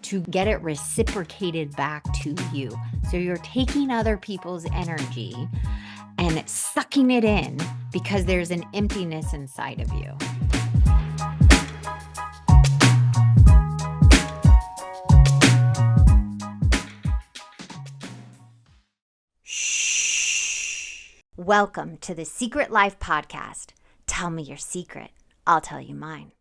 to get it reciprocated back to you. So you're taking other people's energy and sucking it in because there's an emptiness inside of you. Shh. Welcome to the Secret Life Podcast. Tell me your secret. I'll tell you mine.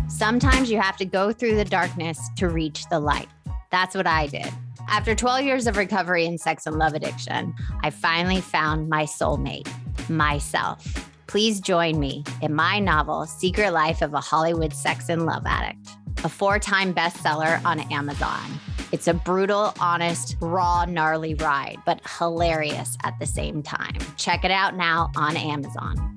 Sometimes you have to go through the darkness to reach the light. That's what I did. After 12 years of recovery in sex and love addiction, I finally found my soulmate, myself. Please join me in my novel, Secret Life of a Hollywood Sex and Love Addict, a 4-time bestseller on Amazon. It's a brutal, honest, raw, gnarly ride, but hilarious at the same time. Check it out now on Amazon.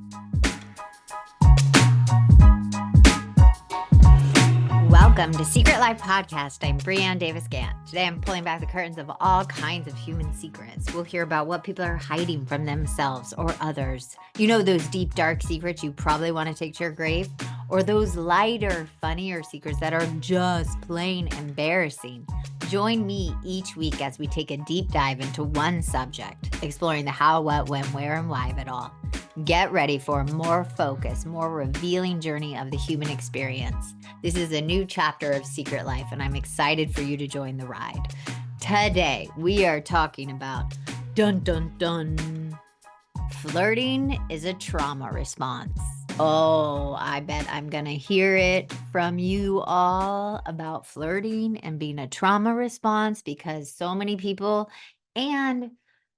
Welcome to Secret Life Podcast. I'm Brianne Davis-Gantt. Today I'm pulling back the curtains of all kinds of human secrets. We'll hear about what people are hiding from themselves or others. You know those deep, dark secrets you probably want to take to your grave? Or those lighter, funnier secrets that are just plain embarrassing? Join me each week as we take a deep dive into one subject, exploring the how, what, when, where, and why of it all. Get ready for a more focused, more revealing journey of the human experience. This is a new chapter of Secret Life, and I'm excited for you to join the ride. Today, we are talking about dun dun dun. Flirting is a trauma response. Oh, I bet I'm going to hear it from you all about flirting and being a trauma response, because so many people and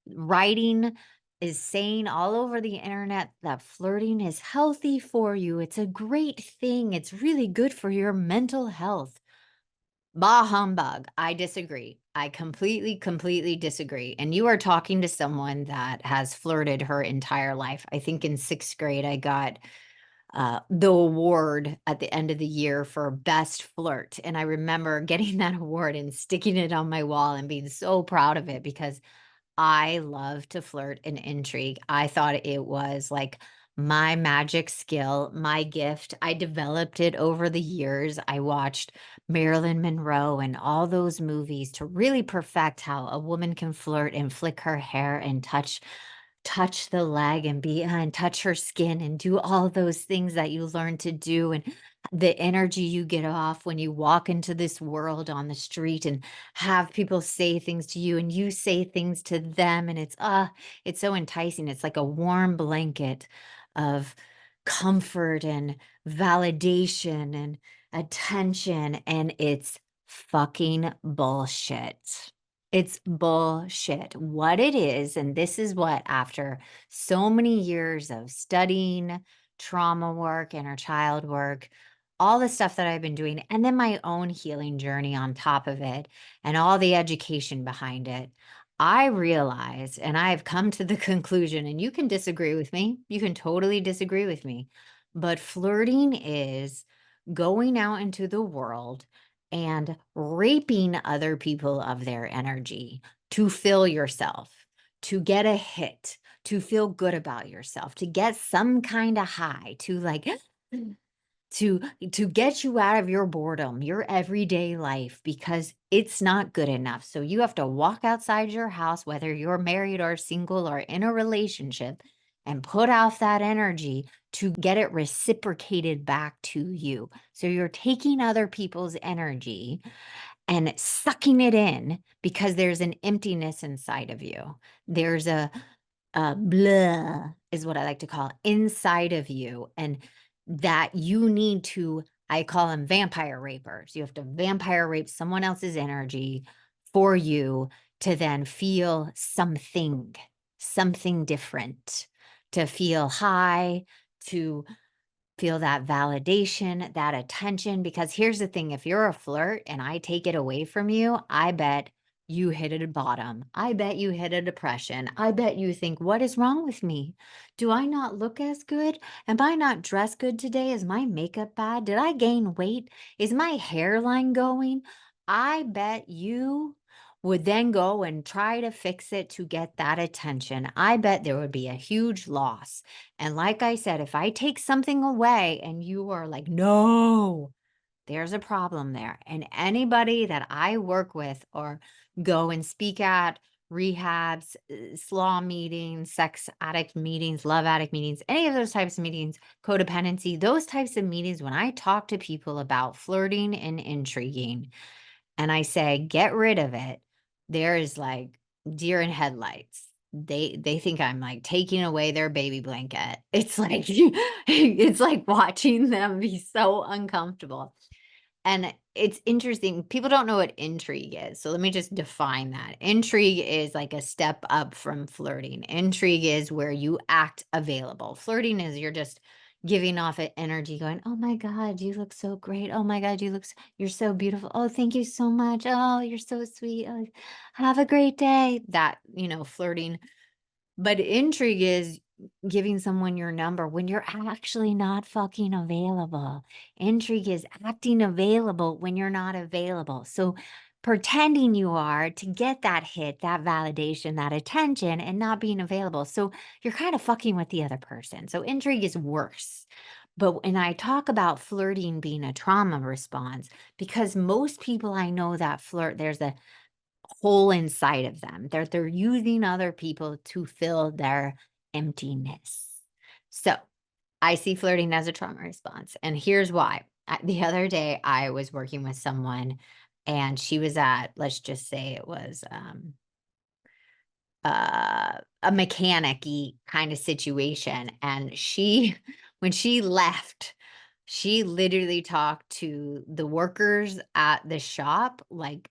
writing is saying all over the internet that flirting is healthy for you. It's a great thing. It's really good for your mental health. Bah humbug. I disagree. I completely disagree. And you are talking to someone that has flirted her entire life. I think in 6th grade, I got the award at the end of the year for best flirt. And I remember getting that award and sticking it on my wall and being so proud of it, because I love to flirt and intrigue. I thought it was like my magic skill, my gift. I developed it over the years. I watched Marilyn Monroe and all those movies to really perfect how a woman can flirt and flick her hair and touch the leg and and touch her skin and do all those things that you learn to do, and the energy you get off when you walk into this world on the street and have people say things to you and you say things to them, and it's so enticing. It's like a warm blanket of comfort and validation and attention, and it's fucking bullshit. It's bullshit. What it is, and this is what, after so many years of studying trauma work, inner child work, all the stuff that I've been doing, and then my own healing journey on top of it, and all the education behind it, I realize, and I've come to the conclusion, and you can disagree with me, you can totally disagree with me, but flirting is going out into the world and raping other people of their energy to fill yourself, to get a hit, to feel good about yourself, to get some kind of high, to like to get you out of your boredom, your everyday life, because it's not good enough. So you have to walk outside your house, whether you're married or single or in a relationship, and put out that energy to get it reciprocated back to you. So you're taking other people's energy and sucking it in because there's an emptiness inside of you. There's a blah is what I like to call inside of you, and that you need to, I call them vampire rapers. You have to vampire rape someone else's energy for you to then feel something different, to feel high, to feel that validation, that attention. Because here's the thing, if you're a flirt and I take it away from you, I bet you hit a bottom. I bet you hit a depression. I bet you think, what is wrong with me? Do I not look as good? Am I not dressed good today? Is my makeup bad? Did I gain weight? Is my hairline going? I bet you would then go and try to fix it to get that attention, I bet there would be a huge loss. And like I said, if I take something away and you are like, no, there's a problem there. And anybody that I work with or go and speak at rehabs, slaw meetings, sex addict meetings, love addict meetings, any of those types of meetings, codependency, those types of meetings, when I talk to people about flirting and intriguing, and I say, get rid of it, there is like deer in headlights. They think I'm like taking away their baby blanket. It's like it's like watching them be so uncomfortable. And it's interesting. People don't know what intrigue is. So let me just define that. Intrigue is like a step up from flirting. Intrigue is where you act available. Flirting is you're just giving off an energy going, "Oh my god, you look so great. Oh my god, you're so beautiful. Oh, thank you so much. Oh, you're so sweet. Oh, have a great day." That, flirting, but intrigue is giving someone your number when you're actually not fucking available. Intrigue is acting available when you're not available. So pretending you are to get that hit, that validation, that attention, and not being available. So you're kind of fucking with the other person. So intrigue is worse. But when I talk about flirting being a trauma response, because most people I know that flirt, there's a hole inside of them. They're using other people to fill their emptiness. So I see flirting as a trauma response. And here's why. The other day, I was working with someone and she was at, let's just say it was a mechanic-y kind of situation. And when she left, she literally talked to the workers at the shop like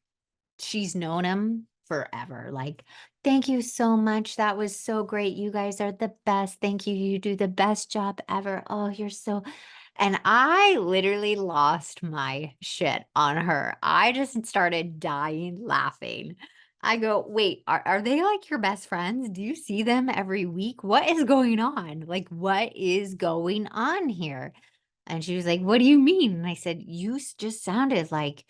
she's known him forever, like, "Thank you so much, that was so great, you guys are the best, thank you, you do the best job ever, oh, you're so." And I literally lost my shit on her. I just started dying laughing. I go, "Wait, are they, like, your best friends? Do you see them every week? What is going on? Like, what is going on here?" And she was like, "What do you mean?" And I said, "You just sounded like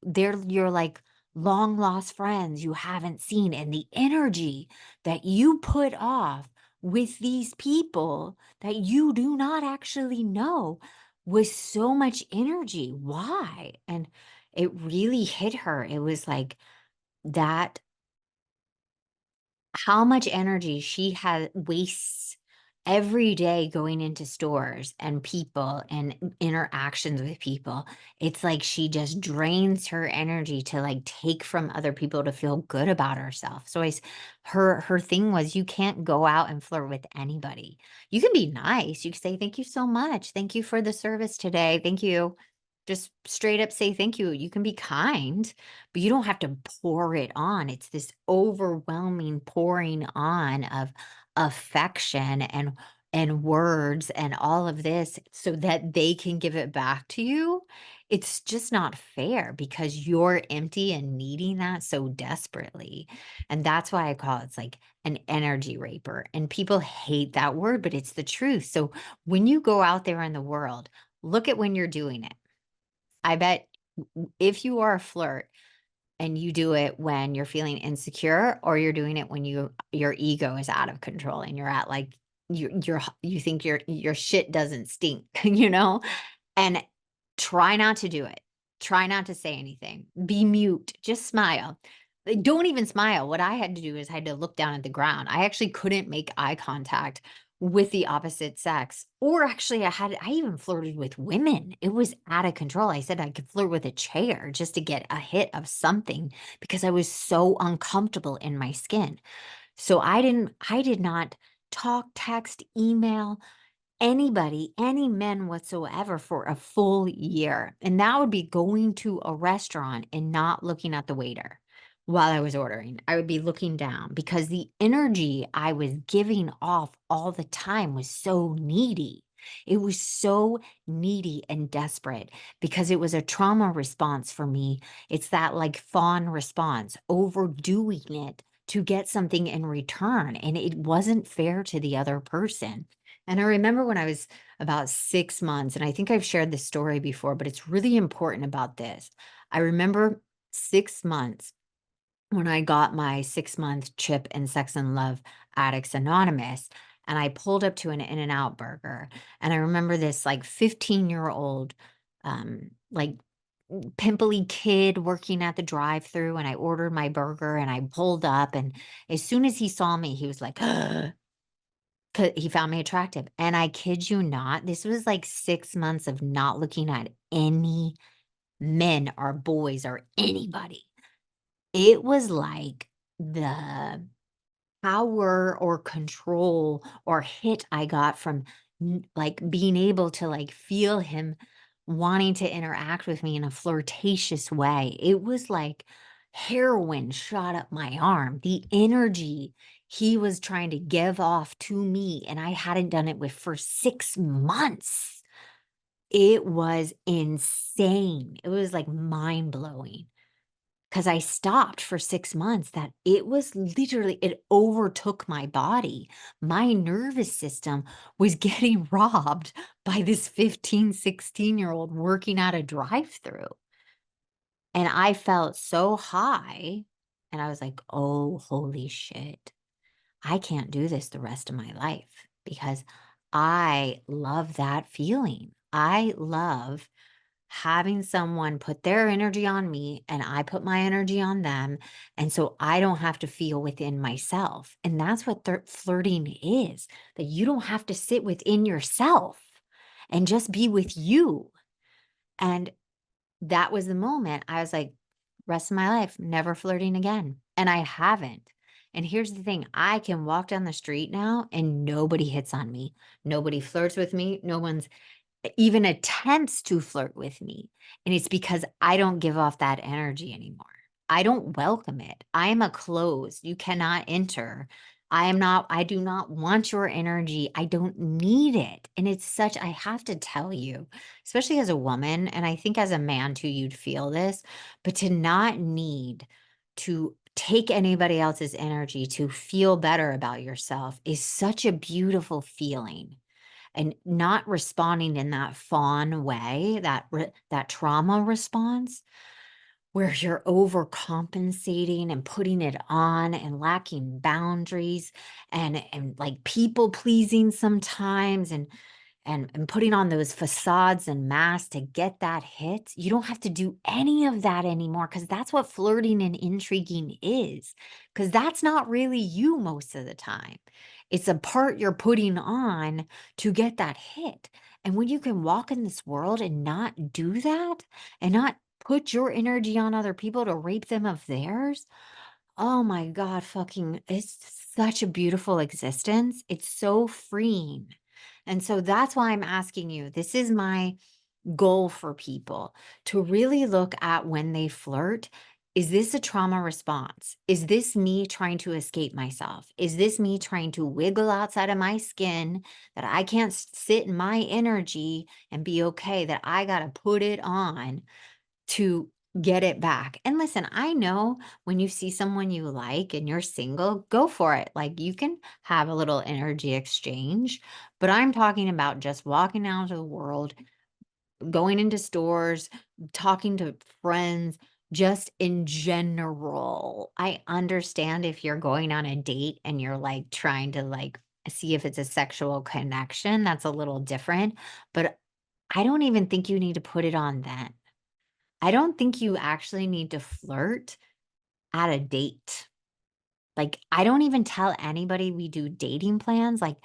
they're your like long lost friends you haven't seen. And the energy that you put off with these people that you do not actually know was so much energy. Why?" And it really hit her. It was like that how much energy she had wastes every day going into stores and people and interactions with people. It's like she just drains her energy to like take from other people to feel good about herself. So her thing was you can't go out and flirt with anybody. You can be nice. You can say, "Thank you so much. Thank you for the service today. Thank you." Just straight up say thank you. You can be kind, but you don't have to pour it on. It's this overwhelming pouring on of affection and words and all of this so that they can give it back to you. It's just not fair because you're empty and needing that so desperately. And that's why I call it's like an energy raper. And people hate that word, but it's the truth. So when you go out there in the world, look at when you're doing it. I bet if you are a flirt and you do it when you're feeling insecure or you're doing it when your ego is out of control and you're at like you think your shit doesn't stink, And try not to do it. Try not to say anything. Be mute. Just smile. Like, don't even smile. What I had to do is I had to look down at the ground. I actually couldn't make eye contact with the opposite sex. Or actually, I even flirted with women. It was out of control. I said I could flirt with a chair just to get a hit of something because I was so uncomfortable in my skin. So I did not talk, text, email, anybody, any men whatsoever for a full year. And that would be going to a restaurant and not looking at the waiter while I was ordering. I would be looking down because the energy I was giving off all the time was so needy. It was so needy and desperate because it was a trauma response for me. It's that like fawn response, overdoing it to get something in return. And it wasn't fair to the other person. And I remember when I was about 6 months, and I think I've shared this story before, but it's really important about this. I remember 6 months. when I got my 6-month chip in Sex and Love Addicts Anonymous, and I pulled up to an In-N-Out burger, and I remember this, like, 15-year-old, like, pimply kid working at the drive-through, and I ordered my burger, and I pulled up, and as soon as he saw me, he was like, 'cause he found me attractive, and I kid you not, this was, like, 6 months of not looking at any men or boys or anybody. It was like the power or control or hit I got from like being able to like feel him wanting to interact with me in a flirtatious way. It was like heroin shot up my arm. The energy he was trying to give off to me, and I hadn't done it with for 6 months. It was insane. It was like mind blowing. 'Cause I stopped for 6 months, that it was literally it overtook my body. My nervous system was getting robbed by this 15, 16-year-old working at a drive-through, and I felt so high, and I was like, "Oh, holy shit. I can't do this the rest of my life," because I love that feeling. I love having someone put their energy on me and I put my energy on them. And so I don't have to feel within myself. And that's what flirting is, that you don't have to sit within yourself and just be with you. And that was the moment I was like, rest of my life, never flirting again. And I haven't. And here's the thing, I can walk down the street now and nobody hits on me. Nobody flirts with me. No one's even attempts to flirt with me, and it's because I don't give off that energy anymore. I don't welcome it. I am a closed, you cannot enter. I do not want your energy. I don't need it. And it's such I have to tell you, especially as a woman, and I think as a man too, you'd feel this, but to not need to take anybody else's energy to feel better about yourself is such a beautiful feeling, and not responding in that fawn way, that trauma response where you're overcompensating and putting it on and lacking boundaries and like people pleasing sometimes and putting on those facades and masks to get that hit. You don't have to do any of that anymore, because that's what flirting and intriguing is. Because that's not really you most of the time. It's a part you're putting on to get that hit. And when you can walk in this world and not do that and not put your energy on other people to rape them of theirs, oh my God, fucking, it's such a beautiful existence. It's so freeing. And so that's why I'm asking you. This is my goal for people to really look at when they flirt. Is this a trauma response? Is this me trying to escape myself? Is this me trying to wiggle outside of my skin, that I can't sit in my energy and be okay, that I got to put it on to get it back? And listen, I know when you see someone you like and you're single, go for it. Like you can have a little energy exchange, but I'm talking about just walking out into the world, going into stores, talking to friends, just in general. I understand if you're going on a date and you're like trying to like see if it's a sexual connection, that's a little different, but I don't even think you need to put it on then. I don't think you actually need to flirt at a date. Like, I don't even tell anybody we do dating plans, like,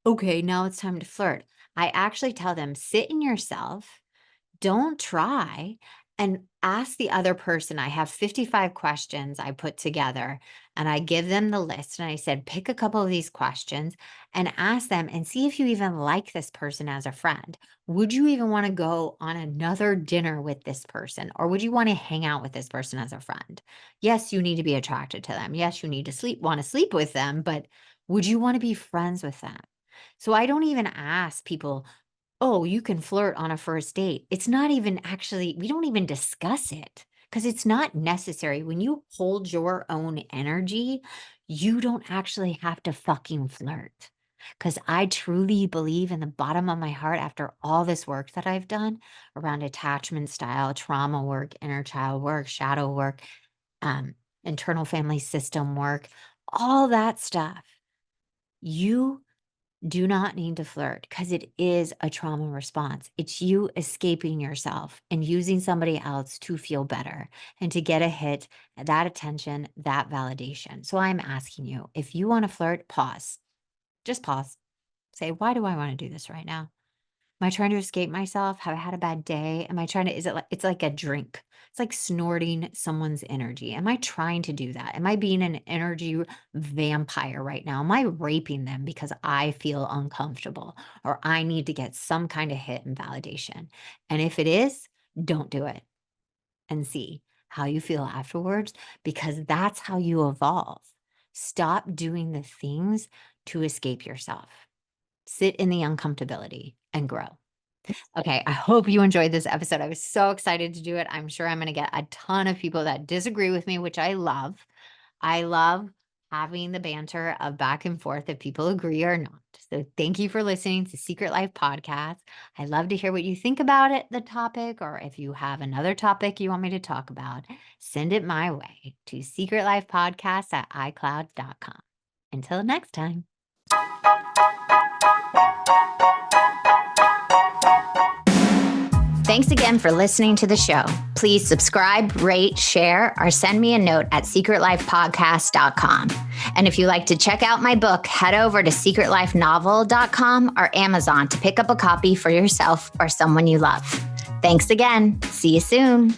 okay, now it's time to flirt. I actually tell them, sit in yourself, don't try, and ask the other person. I have 55 questions I put together and I give them the list and I said, pick a couple of these questions and ask them and see if you even like this person as a friend. Would you even want to go on another dinner with this person, or would you want to hang out with this person as a friend? Yes, you need to be attracted to them. Yes, you need to want to sleep with them, but would you want to be friends with them? So I don't even ask people, oh, you can flirt on a first date. It's not even actually, we don't even discuss it because it's not necessary. When you hold your own energy, you don't actually have to fucking flirt. Because I truly believe in the bottom of my heart, after all this work that I've done around attachment style, trauma work, inner child work, shadow work, internal family system work, all that stuff. You do not need to flirt because it is a trauma response. It's you escaping yourself and using somebody else to feel better and to get a hit, that attention, that validation. So I'm asking you, if you want to flirt, pause. Just pause. Say, why do I want to do this right now? Am I trying to escape myself? Have I had a bad day? Am I trying to, is it like, it's like a drink. It's like snorting someone's energy. Am I trying to do that? Am I being an energy vampire right now? Am I raping them because I feel uncomfortable or I need to get some kind of hit and validation? And if it is, don't do it and see how you feel afterwards, because that's how you evolve. Stop doing the things to escape yourself. Sit in the uncomfortability and grow. Okay, I hope you enjoyed this episode. I was so excited to do it. I'm sure I'm going to get a ton of people that disagree with me, which I love. I love having the banter of back and forth if people agree or not. So thank you for listening to Secret Life Podcast. I'd love to hear what you think about it, the topic, or if you have another topic you want me to talk about, send it my way to secretlifepodcast@icloud.com. Until next time. Thanks again for listening to the show. Please subscribe, rate, share, or send me a note at secretlifepodcast.com. And if you like to check out my book, head over to secretlifenovel.com or Amazon to pick up a copy for yourself or someone you love. Thanks again. See you soon.